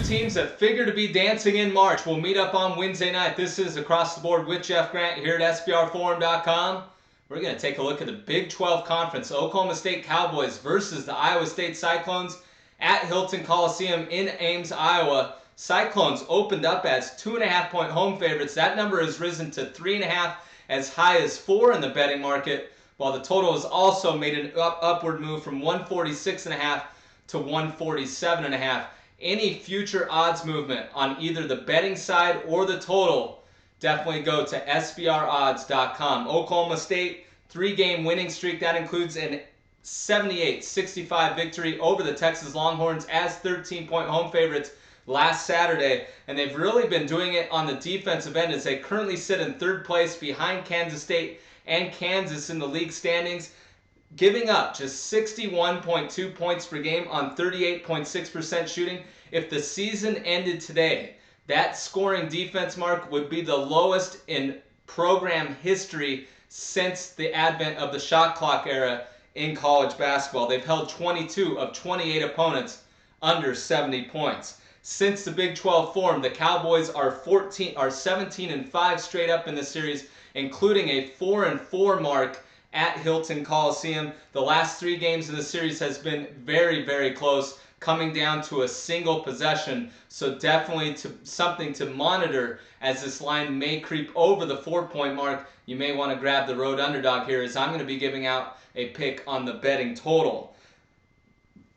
teams that figure to be dancing in March will meet up on Wednesday night. This is Across the Board with Jeff Grant here at SBRforum.com. We're going to take a look at the Big 12 Conference. Oklahoma State Cowboys versus the Iowa State Cyclones at Hilton Coliseum in Ames, Iowa. Cyclones opened up as 2.5-point home favorites. That number has risen to 3.5, as high as 4 in the betting market, while the total has also made an upward move from 146.5 to 147.5. Any future odds movement on either the betting side or the total, definitely go to SBRodds.com. Oklahoma State, 3-game winning streak. That includes an 78-65 victory over the Texas Longhorns as 13-point home favorites last Saturday. And they've really been doing it on the defensive end, as they currently sit in 3rd place behind Kansas State and Kansas in the league standings, giving up just 61.2 points per game on 38.6% shooting. If the season ended today, that scoring defense mark would be the lowest in program history since the advent of the shot clock era in college basketball. They've held 22 of 28 opponents under 70 points. Since the Big 12 formed, the Cowboys are 17-5 straight up in the series, including a 4-4 mark at Hilton Coliseum. The last 3 games of the series has been very, very close, coming down to a single possession. So definitely something to monitor, as this line may creep over the 4-point mark. You may want to grab the road underdog here, as I'm going to be giving out a pick on the betting total.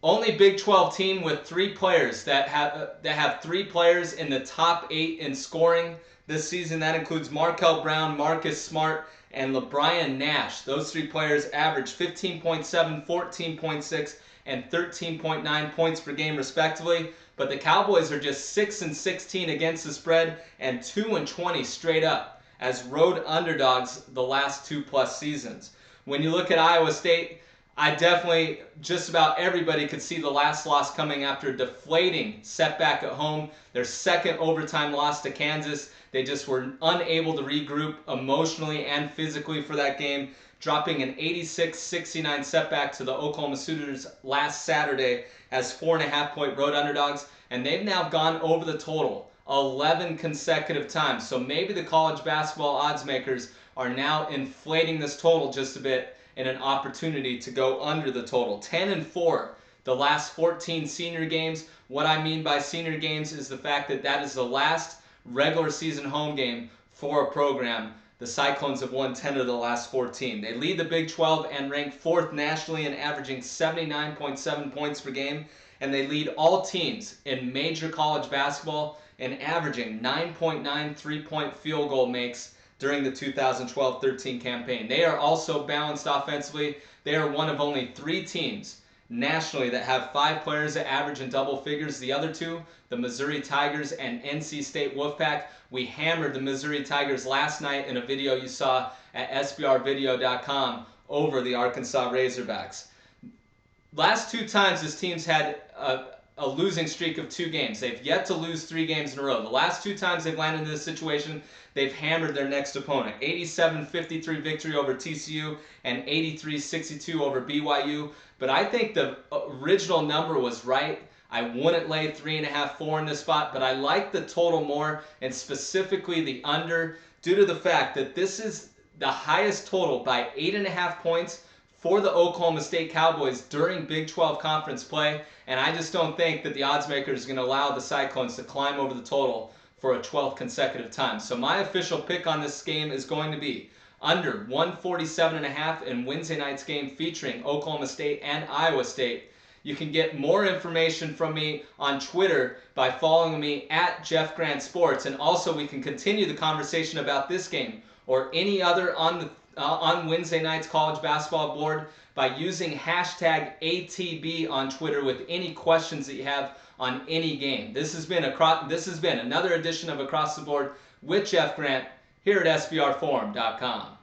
Only Big 12 team with 3 players that have 3 players in the top 8 in scoring this season. That includes Markel Brown, Marcus Smart, and LeBrian Nash. Those 3 players average 15.7, 14.6, and 13.9 points per game respectively. But the Cowboys are just 6-16 against the spread and 2-20 straight up as road underdogs the last 2+ seasons. When you look at Iowa State, I definitely, just about everybody could see the last loss coming after a deflating setback at home. Their 2nd overtime loss to Kansas. They just were unable to regroup emotionally and physically for that game, dropping an 86-69 setback to the Oklahoma Sooners last Saturday as 4.5-point road underdogs. And they've now gone over the total 11 consecutive times. So maybe the college basketball odds makers are now inflating this total just a bit in an opportunity to go under the total. 10-4 the last 14 senior games. What I mean by senior games is the fact that that is the last regular season home game for a program. The Cyclones have won 10 of the last 14. They lead the Big 12 and rank 4th nationally in averaging 79.7 points per game. And they lead all teams in major college basketball in averaging 9.9 3-point field goal makes during the 2012-13 campaign. They are also balanced offensively. They are one of only 3 teams nationally that have 5 players that average in double figures. The other 2, the Missouri Tigers and NC State Wolfpack. We hammered the Missouri Tigers last night in a video you saw at SBRvideo.com over the Arkansas Razorbacks. Last 2 times this team's had a losing streak of 2 games. They've yet to lose 3 games in a row. The last 2 times they've landed in this situation, they've hammered their next opponent. 87-53 victory over TCU and 83-62 over BYU. But I think the original number was right. I wouldn't lay 3.5, 4 in this spot, but I like the total more, and specifically the under, due to the fact that this is the highest total by 8.5 points for the Oklahoma State Cowboys during Big 12 conference play, and I just don't think that the odds maker is going to allow the Cyclones to climb over the total for a 12th consecutive time. So my official pick on this game is going to be under 147.5 in Wednesday night's game featuring Oklahoma State and Iowa State. You can get more information from me on Twitter by following me at Jeff Grant Sports, and also we can continue the conversation about this game or any other on Wednesday night's college basketball board by using hashtag ATB on Twitter with any questions that you have on any game. This has been another edition of Across the Board with Jeff Grant here at SBRforum.com.